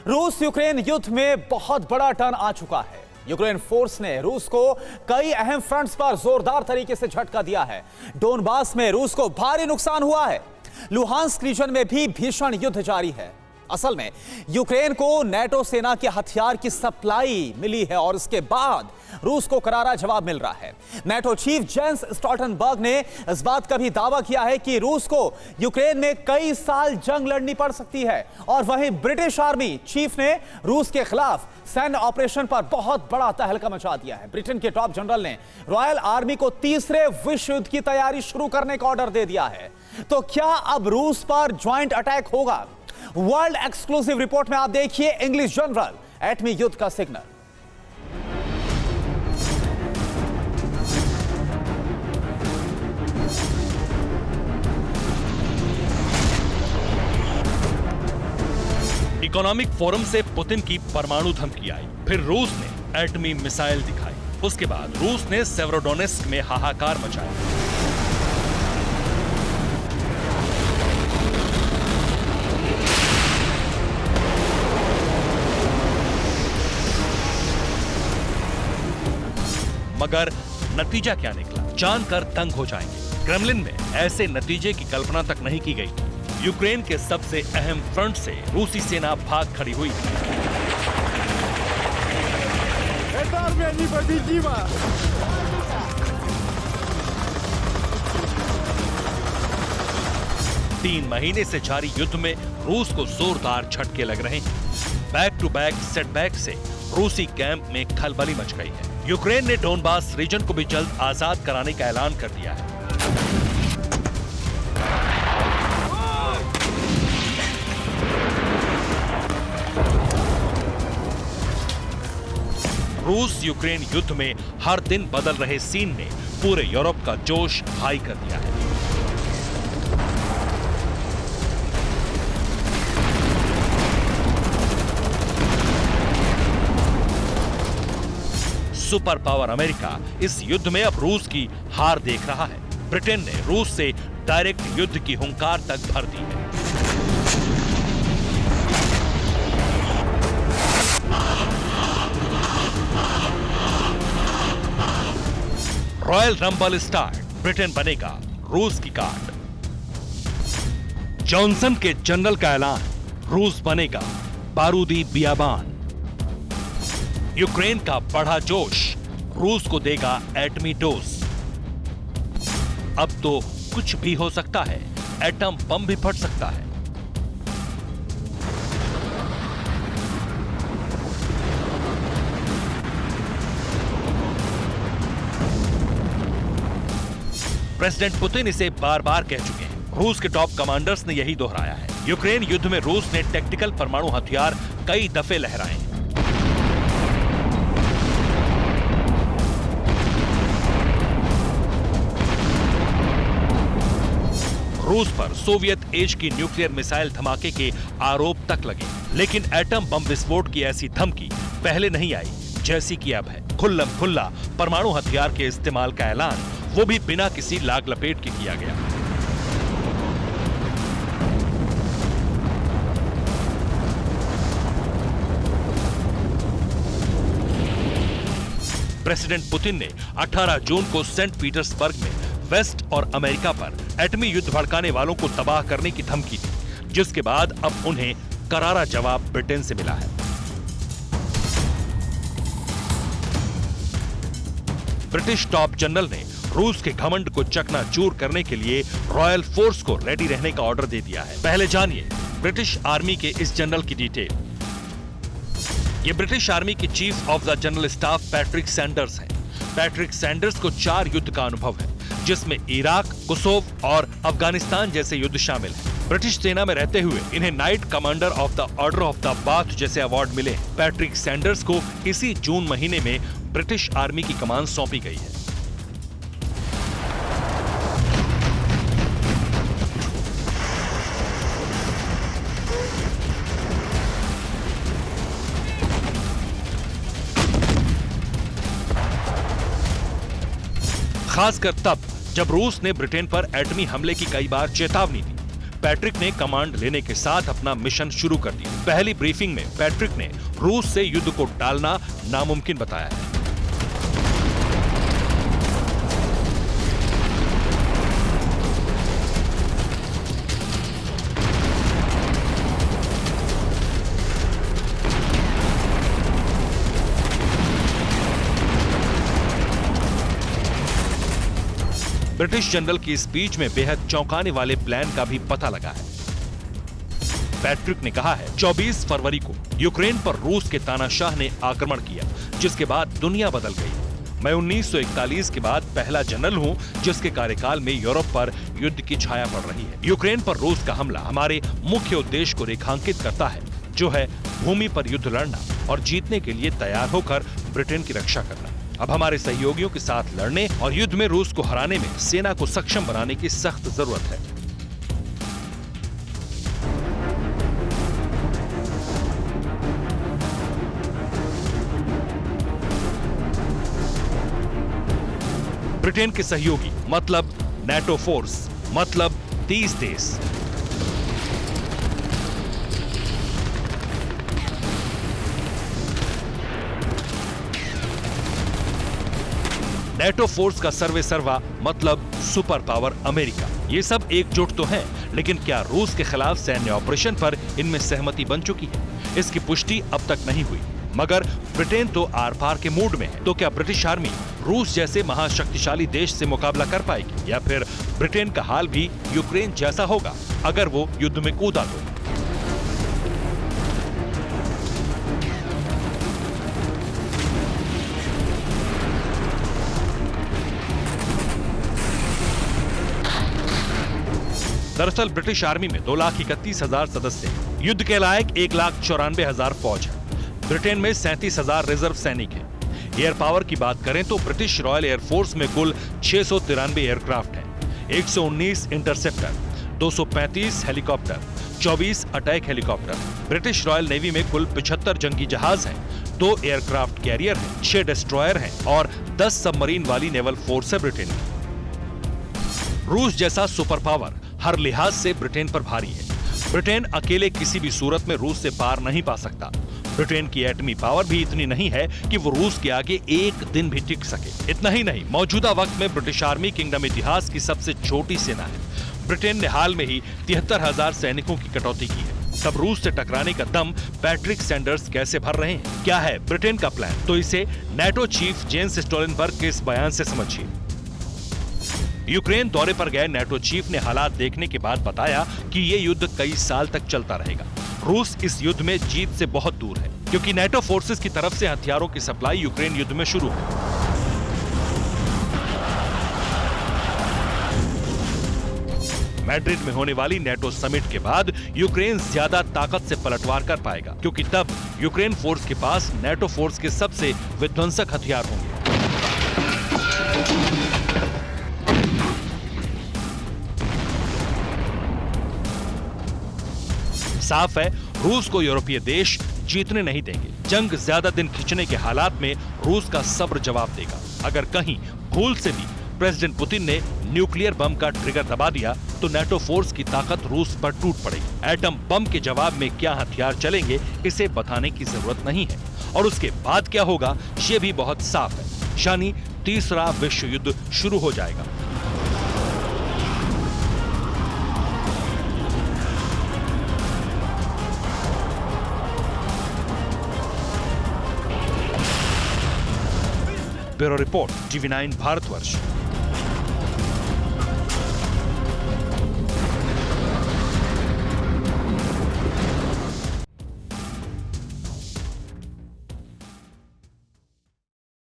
रूस यूक्रेन युद्ध में बहुत बड़ा टर्न आ चुका है। यूक्रेन फोर्स ने रूस को कई अहम फ्रंट्स पर जोरदार तरीके से झटका दिया है। डोनबास में रूस को भारी नुकसान हुआ है। लुहांस्क रीजन में भी भीषण युद्ध जारी है। असल में यूक्रेन को नेटो सेना के हथियार की सप्लाई मिली है और इसके बाद रूस को करारा जवाब मिल रहा है। नेटो चीफ जेंस स्टोल्टनबर्ग ने इस बात का भी दावा किया है कि रूस को यूक्रेन में कई साल जंग लड़नी पड़ सकती है। और वहीं ब्रिटिश आर्मी चीफ ने रूस के खिलाफ सैन्य ऑपरेशन पर बहुत बड़ा तहलका मचा दिया है। ब्रिटेन के टॉप जनरल ने रॉयल आर्मी को तीसरे विश्व युद्ध की तैयारी शुरू करने का ऑर्डर दे दिया है। तो क्या अब रूस पर ज्वाइंट अटैक होगा? वर्ल्ड एक्सक्लूसिव रिपोर्ट में आप देखिए इंग्लिश जनरल एटमी युद्ध का सिग्नल। इकोनॉमिक फोरम से पुतिन की परमाणु धमकी आई, फिर रूस ने एटमी मिसाइल दिखाई। उसके बाद रूस ने सेवरोडोनेस्क में हाहाकार मचाया। मगर नतीजा क्या निकला, जानकर दंग हो जाएंगे। क्रेमलिन में ऐसे नतीजे की कल्पना तक नहीं की गई थी। यूक्रेन के सबसे अहम फ्रंट से रूसी सेना भाग खड़ी हुई। तीन महीने से जारी युद्ध में रूस को जोरदार झटके लग रहे हैं। बैक टू बैक सेटबैक से रूसी कैंप में खलबली मच गई है। यूक्रेन ने डोनबास रीजन को भी जल्द आजाद कराने का ऐलान कर दिया है। रूस यूक्रेन युद्ध में हर दिन बदल रहे सीन ने पूरे यूरोप का जोश हाई कर दिया है। सुपर पावर अमेरिका इस युद्ध में अब रूस की हार देख रहा है। ब्रिटेन ने रूस से डायरेक्ट युद्ध की हुंकार तक भर दी है। रॉयल रंबल स्टार्ट, ब्रिटेन बनेगा रूस की कार्ड। जॉनसन के जनरल का ऐलान, रूस बनेगा बारूदी बियाबान। यूक्रेन का बढ़ा जोश, रूस को देगा एटमी डोज। अब तो कुछ भी हो सकता है, एटम बम भी फट सकता है। प्रेसिडेंट पुतिन इसे बार बार कह चुके हैं। रूस के टॉप कमांडर्स ने यही दोहराया है। यूक्रेन युद्ध में रूस ने टैक्टिकल परमाणु हथियार कई दफे लहराए हैं। रूस पर सोवियत एज की न्यूक्लियर मिसाइल धमाके के आरोप तक लगे, लेकिन एटम बम विस्फोट की ऐसी धमकी पहले नहीं आई जैसी कि अब है। खुल्लम खुल्ला परमाणु हथियार के इस्तेमाल का ऐलान, वो भी बिना किसी लाग लपेट के किया गया। प्रेसिडेंट पुतिन ने 18 जून को सेंट पीटर्सबर्ग में वेस्ट और अमेरिका पर एटमी युद्ध भड़काने वालों को तबाह करने की धमकी दी, जिसके बाद अब उन्हें करारा जवाब ब्रिटेन से मिला है। ब्रिटिश टॉप जनरल ने रूस के घमंड को चकनाचूर करने के लिए रॉयल फोर्स को रेडी रहने का ऑर्डर दे दिया है। पहले जानिए ब्रिटिश आर्मी के इस जनरल की डिटेल। ये ब्रिटिश आर्मी के chief of the general staff Patrick Sanders हैं। पैट्रिक सैंडर्स को 4 युद्ध का अनुभव है, जिसमें इराक, कोसोव और अफगानिस्तान जैसे युद्ध शामिल हैं। ब्रिटिश सेना में रहते हुए इन्हें night commander of the order of the bath जैसे अवार्ड मिले हैं। पैट्रिक सैंडर्स को इसी जून महीने में ब्रिटिश आर्मी की कमान सौंपी गई है। खासकर तब जब रूस ने ब्रिटेन पर एटमी हमले की कई बार चेतावनी दी। पैट्रिक ने कमांड लेने के साथ अपना मिशन शुरू कर दिया। पहली ब्रीफिंग में पैट्रिक ने रूस से युद्ध को टालना नामुमकिन बताया है। ब्रिटिश जनरल की स्पीच में बेहद चौंकाने वाले प्लान का भी पता लगा है। पैट्रिक ने कहा है 24 फरवरी को यूक्रेन पर रूस के तानाशाह ने आक्रमण किया, जिसके बाद दुनिया बदल गई। मैं 1941 के बाद पहला जनरल हूं जिसके कार्यकाल में यूरोप पर युद्ध की छाया पड़ रही है। यूक्रेन पर रूस का हमला हमारे मुख्य उद्देश्य को रेखांकित करता है, जो है भूमि पर युद्ध लड़ना और जीतने के लिए तैयार होकर ब्रिटेन की रक्षा करना। अब हमारे सहयोगियों के साथ लड़ने और युद्ध में रूस को हराने में सेना को सक्षम बनाने की सख्त जरूरत है। ब्रिटेन के सहयोगी मतलब नेटो फोर्स, मतलब 30 देश। नेटो फोर्स का सर्वे सर्वा मतलब सुपर पावर अमेरिका। ये सब एकजुट तो हैं, लेकिन क्या रूस के खिलाफ सैन्य ऑपरेशन पर इनमें सहमति बन चुकी है? इसकी पुष्टि अब तक नहीं हुई, मगर ब्रिटेन तो आर पार के मूड में है। तो क्या ब्रिटिश आर्मी रूस जैसे महाशक्तिशाली देश से मुकाबला कर पाएगी, या फिर ब्रिटेन का हाल भी यूक्रेन जैसा होगा अगर वो युद्ध में कूदा तो? दरअसल ब्रिटिश आर्मी में 2,31,000 सदस्य हैं। युद्ध के लायक 1,94,000 फौज है। ब्रिटेन में 37,000 रिजर्व सैनिक हैं। एयर पावर की बात करें तो ब्रिटिश रॉयल एयरफोर्स में कुल 693 एयरक्राफ्ट हैं, 119 interceptor, 235 helicopter, 24 attack helicopter. British royal navy में कुल 75 जंगी जहाज हैं, 2 एयरक्राफ्ट कैरियर हैं, 6 डिस्ट्रॉयर हैं और 10 सबमरीन वाली नेवल फोर्स है ब्रिटेन की। रूस जैसा सुपर पावर हर लिहाज से ब्रिटेन पर भारी है। ब्रिटेन अकेले किसी भी सूरत में रूस से पार नहीं पा सकता। ब्रिटेन की एटमी पावर भी इतनी नहीं है कि वो रूस के आगे एक दिन भी टिक सके। इतना ही नहीं, मौजूदा वक्त में ब्रिटिश आर्मी किंगडम इतिहास की सबसे छोटी सेना है। ब्रिटेन ने हाल में ही 73,000 सैनिकों की कटौती की है। तब रूस से टकराने का दम पैट्रिक सैंडर्स कैसे भर रहे हैं? क्या है ब्रिटेन का प्लान? तो इसे नेटो चीफ जेंस स्टोलनबर्ग के इस बयान से समझिए। यूक्रेन दौरे पर गए नेटो चीफ ने हालात देखने के बाद बताया कि ये युद्ध कई साल तक चलता रहेगा। रूस इस युद्ध में जीत से बहुत दूर है, क्योंकि नेटो फोर्सेस की तरफ से हथियारों की सप्लाई यूक्रेन युद्ध में शुरू है। मैड्रिड में होने वाली नेटो समिट के बाद यूक्रेन ज्यादा ताकत से पलटवार कर पाएगा, क्योंकि तब यूक्रेन फोर्स के पास नेटो फोर्स के सबसे विध्वंसक हथियार होंगे। साफ है, रूस को यूरोपीय देश जीतने नहीं देंगे। जंग ज्यादा दिन खिंचने के हालात में रूस का सब्र जवाब देगा। अगर कहीं भूल से भी प्रेसिडेंट पुतिन ने न्यूक्लियर बम का ट्रिगर दबा दिया तो नेटो फोर्स की ताकत रूस पर टूट पड़ेगी। एटम बम के जवाब में क्या हथियार चलेंगे इसे बताने की जरूरत नहीं है, और उसके बाद क्या होगा ये भी बहुत साफ है, यानी तीसरा विश्व युद्ध शुरू हो जाएगा। Bureau report, TV9 Bharatvarsh.